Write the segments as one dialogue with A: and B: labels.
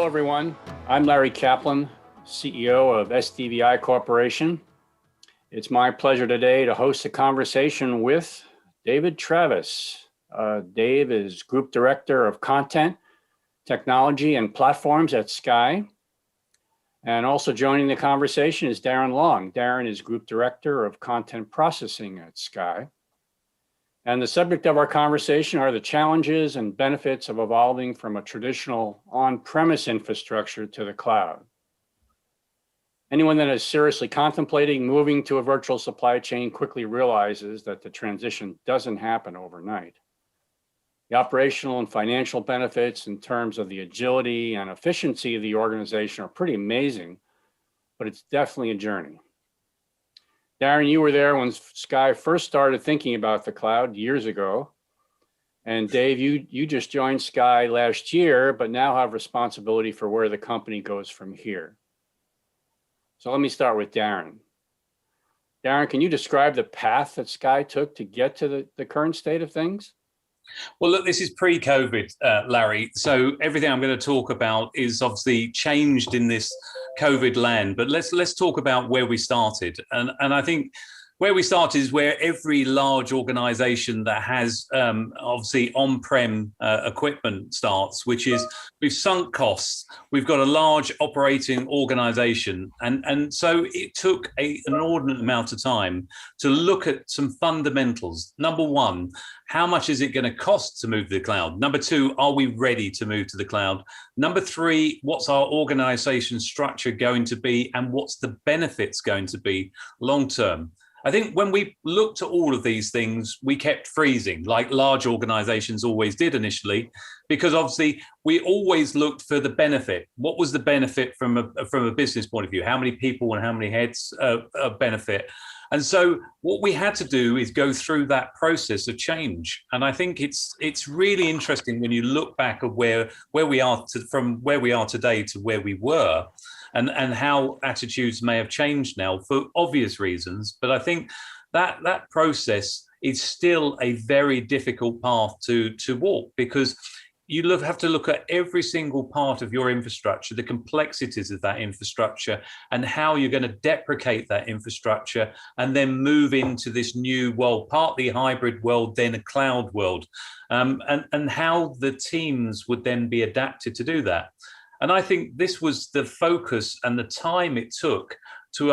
A: Hello, everyone. I'm Larry Kaplan, CEO of SDVI Corporation. It's my pleasure today to host a conversation with David Travis. Dave is Group Director of Content, Technology, and Platforms at Sky. And also joining the conversation is Darren Long. Darren is Group Director of Content Processing at Sky. And the subject of our conversation are the challenges and benefits of evolving from a traditional on-premise infrastructure to the cloud. Anyone that is seriously contemplating moving to a virtual supply chain quickly realizes that the transition doesn't happen overnight. The operational and financial benefits in terms of the agility and efficiency of the organization are pretty amazing, but it's definitely a journey. Darren, you were there when Sky first started thinking about the cloud years ago. And Dave, you just joined Sky last year, but now have responsibility for where the company goes from here. So let me start with Darren. Darren, can you describe the path that Sky took to get to the current state of things?
B: Well, look, this is pre-COVID, Larry. So everything I'm going to talk about is obviously changed in this COVID land. But let's talk about where we started. And I think where we started is where every large organization that has obviously on-prem equipment starts, which is we've sunk costs. We've got a large operating organization. And so it took an inordinate amount of time to look at some fundamentals. Number one, how much is it going to cost to move to the cloud? Number two, are we ready to move to the cloud? Number three, what's our organization structure going to be and what's the benefits going to be long term? I think when we looked at all of these things, we kept freezing like large organizations always did initially, because obviously we always looked for the benefit. What was the benefit from a business point of view? How many people and how many heads benefit? And so what we had to do is go through that process of change. And I think it's really interesting when you look back at where we are from where we are today to where we were. And how attitudes may have changed now for obvious reasons. But I think that process is still a very difficult path to walk, because you have to look at every single part of your infrastructure, the complexities of that infrastructure, and how you're going to deprecate that infrastructure and then move into this new world, partly hybrid world, then a cloud world, and how the teams would then be adapted to do that. And I think this was the focus and the time it took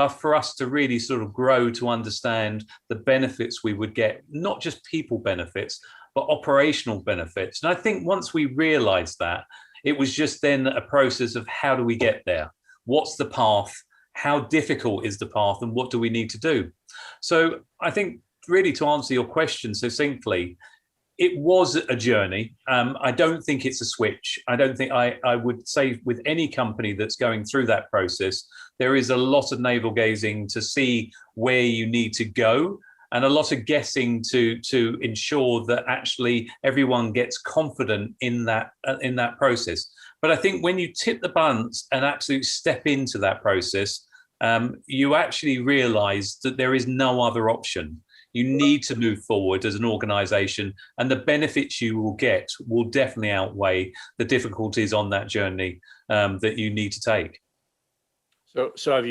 B: for us to really sort of grow to understand the benefits we would get, not just people benefits, but operational benefits. And I think once we realized that, it was just then a process of how do we get there? What's the path? How difficult is the path? And what do we need to do? So I think really to answer your question succinctly, it was a journey. I don't think it's a switch. I don't think I would say with any company that's going through that process, there is a lot of navel gazing to see where you need to go, and a lot of guessing to ensure that actually everyone gets confident in that process. But I think when you tip the balance and absolutely step into that process, you actually realize that there is no other option. You need to move forward as an organization, and the benefits you will get will definitely outweigh the difficulties on that journey that you need to take.
A: So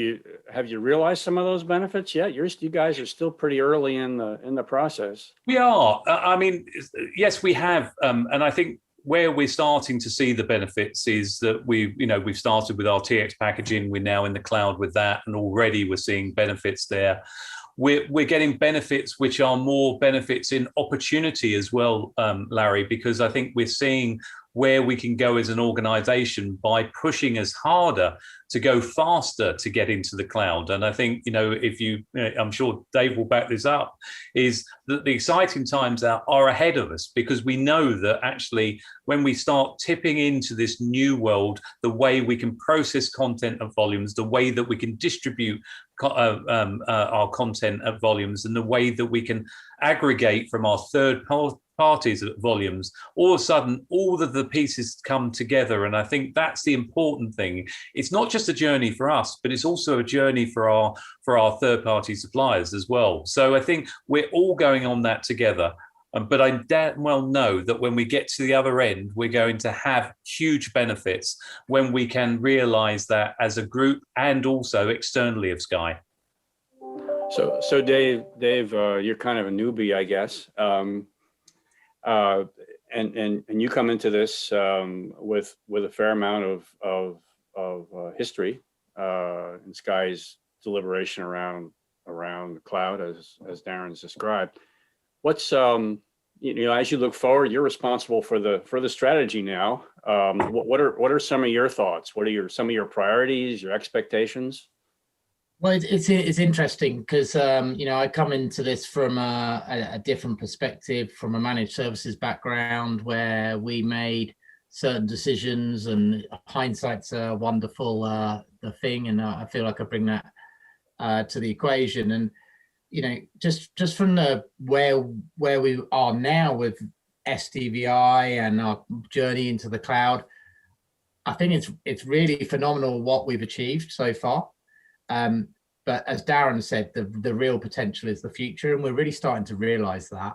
A: have you realized some of those benefits yet? You guys are still pretty early in the process.
B: We are. I mean, yes, we have, and I think where we're starting to see the benefits is that we've started with our TX packaging. We're now in the cloud with that, and already we're seeing benefits there. We're getting benefits which are more benefits in opportunity as well, Larry, because I think we're seeing where we can go as an organization by pushing us harder to go faster to get into the cloud. And I think, I'm sure Dave will back this up, is that the exciting times are ahead of us, because we know that actually when we start tipping into this new world, the way we can process content at volumes, the way that we can distribute our content at volumes, and the way that we can aggregate from our third parties at volumes, all of a sudden all of the pieces come together. And I think that's the important thing. It's not just a journey for us, but it's also a journey for our third party suppliers as well. So I think we're all going on that together. But I damn well know that when we get to the other end, we're going to have huge benefits when we can realize that as a group and also externally of Sky.
A: So Dave, you're kind of a newbie, I guess. And you come into this with a fair amount of history in Sky's deliberation around the cloud, as Darren's described. What's as you look forward, you're responsible for the strategy now. What are some of your thoughts? What are some of your priorities, your expectations?
C: Well, it's interesting because I come into this from a different perspective, from a managed services background, where we made certain decisions, and hindsight's a wonderful the thing, and I feel like I bring that to the equation. And just from the where we are now with SDVI and our journey into the cloud, I think it's really phenomenal what we've achieved so far. But as Darren said, the real potential is the future, and we're really starting to realize that.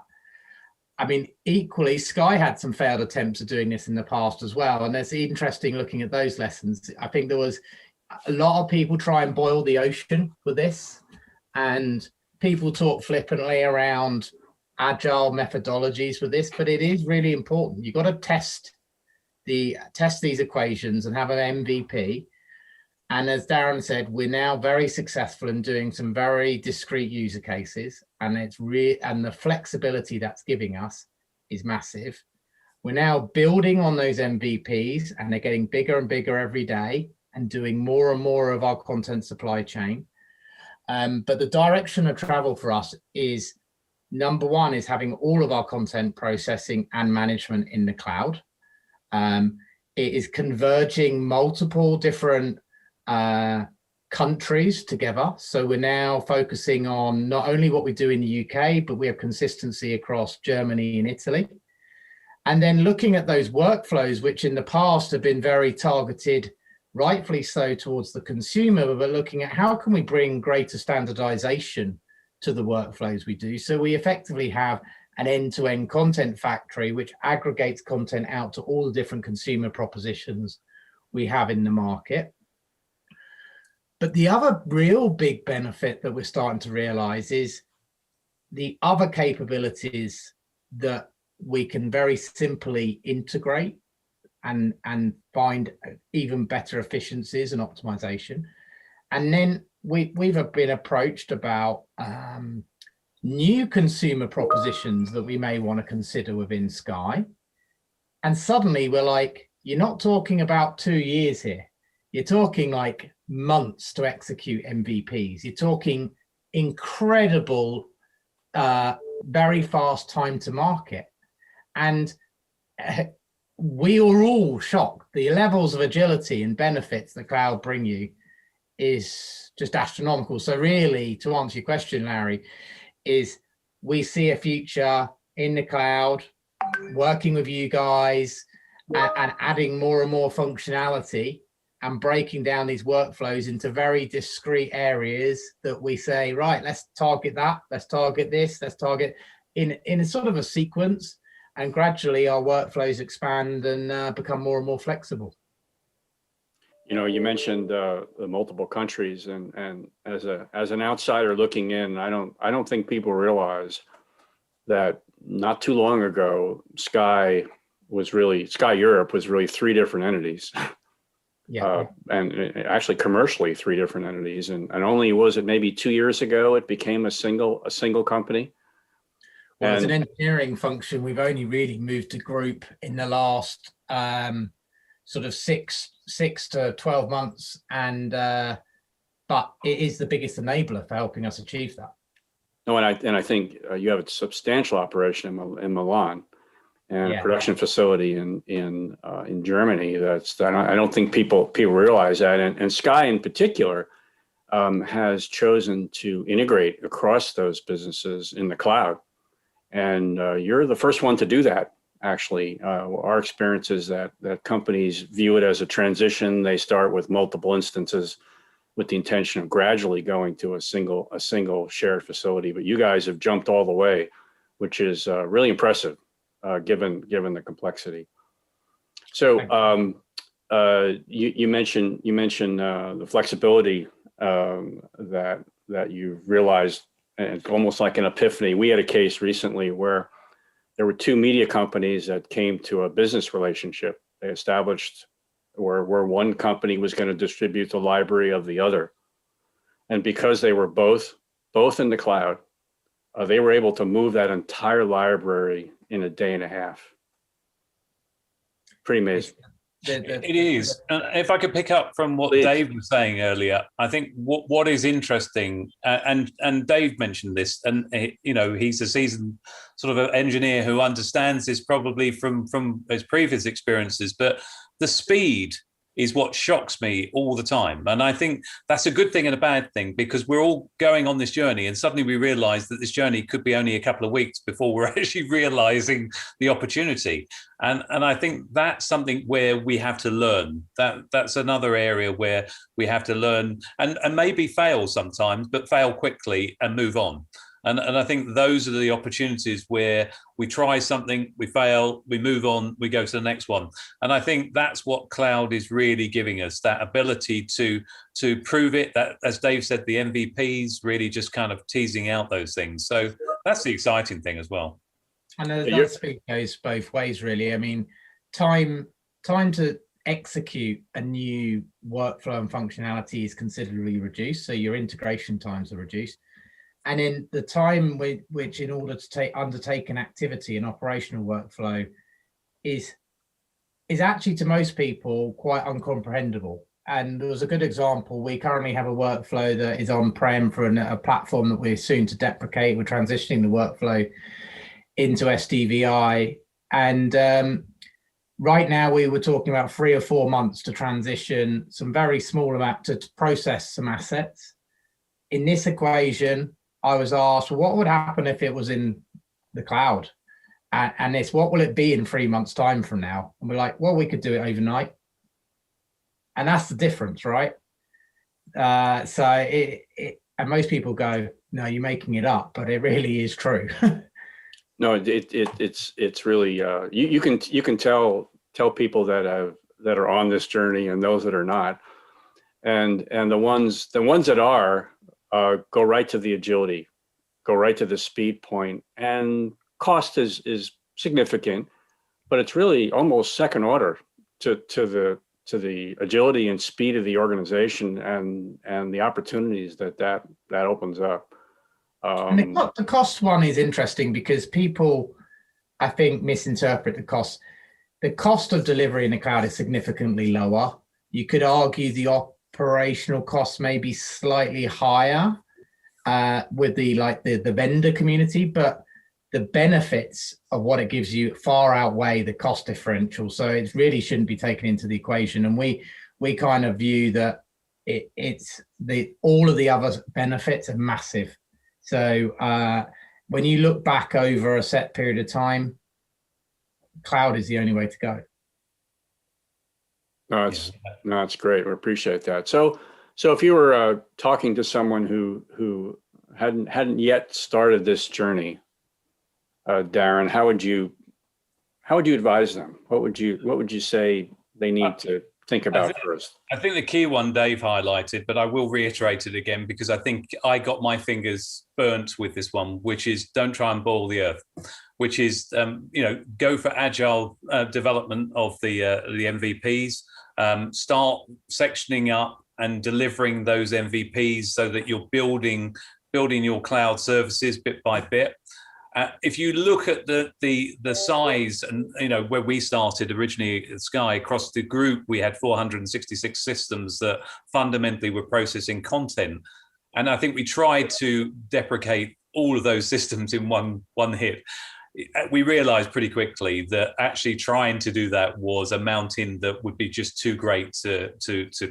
C: I mean, equally, Sky had some failed attempts at doing this in the past as well, and it's interesting looking at those lessons. I think there was a lot of people try and boil the ocean with this, and people talk flippantly around agile methodologies with this, but it is really important. You've got to test these equations and have an MVP. And as Darren said, we're now very successful in doing some very discrete user cases, and and the flexibility that's giving us is massive. We're now building on those MVPs, and they're getting bigger and bigger every day, and doing more and more of our content supply chain. But the direction of travel for us is, number one, is having all of our content processing and management in the cloud. It is converging multiple different countries together. So we're now focusing on not only what we do in the UK, but we have consistency across Germany and Italy. And then looking at those workflows, which in the past have been very targeted, rightfully so, towards the consumer, but looking at how can we bring greater standardization to the workflows we do. So we effectively have an end-to-end content factory, which aggregates content out to all the different consumer propositions we have in the market. But the other real big benefit that we're starting to realize is the other capabilities that we can very simply integrate and find even better efficiencies and optimization. And then we've been approached about new consumer propositions that we may want to consider within Sky. And suddenly we're like, you're not talking about 2 years here. You're talking like months to execute MVPs. You're talking incredible, very fast time to market. And we are all shocked. The levels of agility and benefits the cloud bring you is just astronomical. So really, to answer your question, Larry, is we see a future in the cloud, working with you guys and adding more and more functionality and breaking down these workflows into very discrete areas that we say, right, let's target that, let's target this, let's target in a sort of a sequence, and gradually our workflows expand and become more and more flexible.
A: You mentioned the multiple countries, and as an outsider looking in, I don't think people realize that not too long ago, Sky Europe was really 3 different entities.
C: Yeah.
A: And actually commercially 3 different entities, and only was it maybe 2 years ago it became a single company.
C: Well, as an engineering function, we've only really moved to group in the last sort of 6 to 12 months, and but it is the biggest enabler for helping us achieve that.
A: No, and I think you have a substantial operation in Milan, and a production facility in Germany. I don't think people realize that, and Sky in particular has chosen to integrate across those businesses in the cloud, and you're the first one to do that. Actually, our experience is that companies view it as a transition. They start with multiple instances with the intention of gradually going to a single shared facility. But you guys have jumped all the way which is really impressive given the complexity. So you mentioned the flexibility that you've realized, and it's almost like an epiphany. We had a case recently where there were two media companies that came to a business relationship. They established where one company was going to distribute the library of the other. And because they were both in the cloud, they were able to move that entire library in a day and a half. Pretty amazing.
B: It is. And if I could pick up from what
A: Please.
B: Dave was saying earlier, I think what is interesting, and Dave mentioned this, and he's a seasoned sort of engineer who understands this probably from his previous experiences, but the speed is what shocks me all the time. And I think that's a good thing and a bad thing, because we're all going on this journey and suddenly we realize that this journey could be only a couple of weeks before we're actually realizing the opportunity. And I think that's something where we have to learn. That's another area where we have to learn and maybe fail sometimes, but fail quickly and move on. And I think those are the opportunities where we try something, we fail, we move on, we go to the next one. And I think that's what cloud is really giving us, that ability to prove it, that, as Dave said, the MVPs really just kind of teasing out those things. So that's the exciting thing as well.
C: And that speed goes both ways, really. I mean, time to execute a new workflow and functionality is considerably reduced. So your integration times are reduced. And in the time which in order to undertake an activity, an operational workflow is actually to most people quite uncomprehendable. And there was a good example. We currently have a workflow that is on-prem for a platform that we're soon to deprecate. We're transitioning the workflow into SDVI. And right now we were talking about 3 or 4 months to transition some very small amount to process some assets. In this equation, I was asked, well, what would happen if it was in the cloud? And it's, what will it be in 3 months' time from now? And we're like, well, we could do it overnight. And that's the difference, right? And most people go, no, you're making it up, but it really is true.
A: No, it's really you can tell people that are on this journey and those that are not, and the ones that are. Go right to the agility, go right to the speed point, and cost is significant, but it's really almost second order to the agility and speed of the organization and the opportunities that opens up.
C: And the cost one is interesting because people, I think, misinterpret the cost. The cost of delivery in the cloud is significantly lower. You could argue the operational costs may be slightly higher with the vendor community, but the benefits of what it gives you far outweigh the cost differential. So it really shouldn't be taken into the equation. And we kind of view that all of the other benefits are massive. So when you look back over a set period of time, cloud is the only way to go.
A: No, it's great. We appreciate that. So if you were talking to someone who hadn't yet started this journey, Darren, how would you advise them? What would you say they need to think about first?
B: I think the key one Dave highlighted, but I will reiterate it again because I think I got my fingers burnt with this one, which is don't try and boil the earth, which is go for agile development of the MVPs. Start sectioning up and delivering those MVPs so that you're building your cloud services bit by bit. If you look at the size and where we started originally at Sky, across the group we had 466 systems that fundamentally were processing content, and I think we tried to deprecate all of those systems in one hit. We realized pretty quickly that actually trying to do that was a mountain that would be just too great to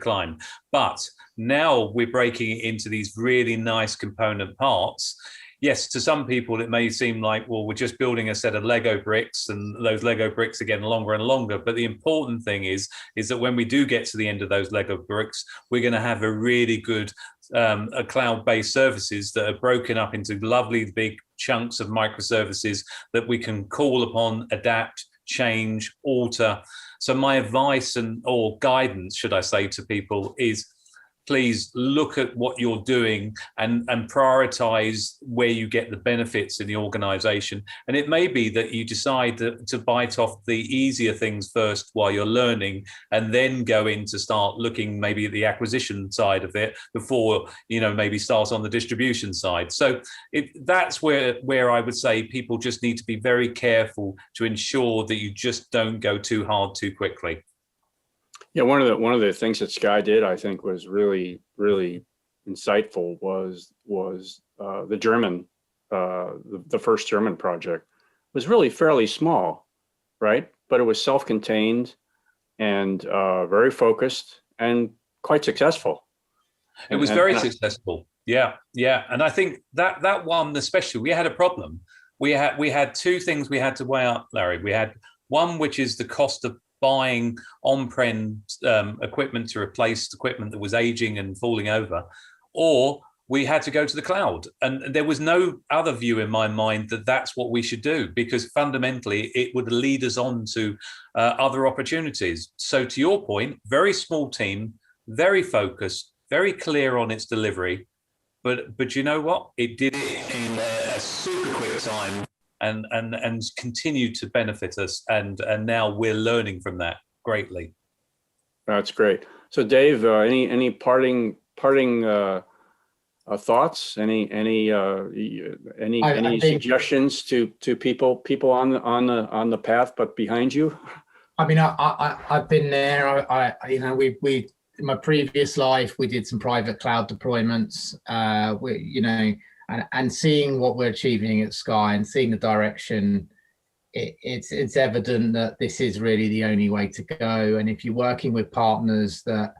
B: climb. But now we're breaking it into these really nice component parts. Yes, to some people it may seem like, well, we're just building a set of Lego bricks and those Lego bricks are getting longer and longer. But the important thing is that when we do get to the end of those Lego bricks, we're going to have a really good cloud-based services that are broken up into lovely big chunks of microservices that we can call upon, adapt, change, alter. So my advice or guidance, should I say, to people is, please look at what you're doing and prioritize where you get the benefits in the organization. And it may be that you decide to bite off the easier things first while you're learning, and then go in to start looking maybe at the acquisition side of it before, maybe start on the distribution side. So that's where I would say people just need to be very careful to ensure that you just don't go too hard too quickly.
A: Yeah, one of the things that Sky did, I think, was really, really insightful was the German, the first German project was really fairly small, right? But it was self-contained and very focused and quite successful.
B: It was very successful. Yeah. And I think that one especially, we had a problem. We had two things we had to weigh up, Larry. We had one, which is the cost of buying on-prem equipment to replace equipment that was aging and falling over, or we had to go to the cloud. And there was no other view in my mind that that's what we should do, because fundamentally it would lead us on to other opportunities. So to your point, very small team, very focused, very clear on its delivery. But you know what? It did it in a super quick time. And continue to benefit us, and now we're learning from that greatly.
A: That's great. So Dave, any parting thoughts? Any suggestions to people on the path but behind you?
C: I mean, I've been there. We in my previous life we did some private cloud deployments. And seeing what we're achieving at Sky and seeing the direction, it's evident that this is really the only way to go. And if you're working with partners that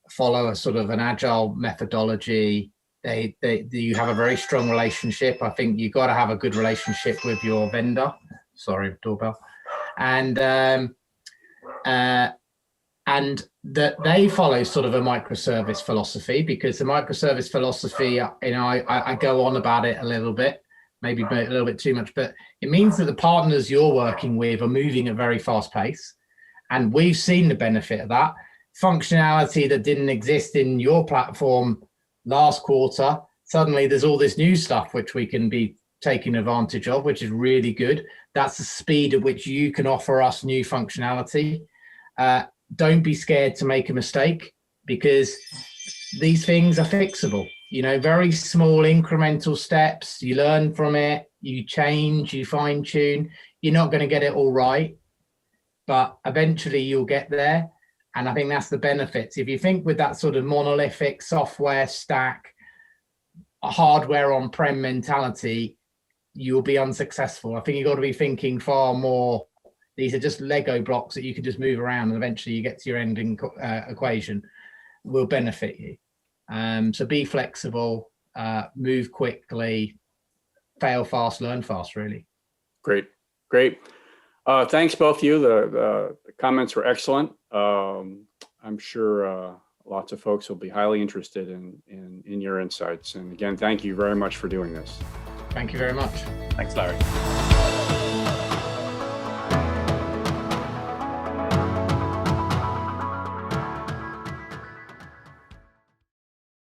C: follow a sort of an agile methodology, you have a very strong relationship. I think you've got to have a good relationship with your vendor. Sorry, doorbell. And that they follow sort of a microservice philosophy, because the microservice philosophy, I go on about it a little bit, maybe a little bit too much, but it means that the partners you're working with are moving at a very fast pace. And we've seen the benefit of that. Functionality that didn't exist in your platform last quarter, suddenly there's all this new stuff which we can be taking advantage of, which is really good. That's the speed at which you can offer us new functionality. Don't be scared to make a mistake, because these things are fixable. Very small incremental steps. You learn from it, you change, you fine tune. You're not going to get it all right, but eventually you'll get there. And I think that's the benefits. If you think with that sort of monolithic software stack, a hardware on-prem mentality, you'll be unsuccessful. I think you've got to be thinking far more. These are just Lego blocks that you can just move around, and eventually you get to your ending equation. Will benefit you. So be flexible, move quickly, fail fast, learn fast, really. Great.
A: Thanks both of you. The comments were excellent. I'm sure lots of folks will be highly interested in your insights. And again, thank you very much for doing this.
C: Thank you very much.
B: Thanks, Larry.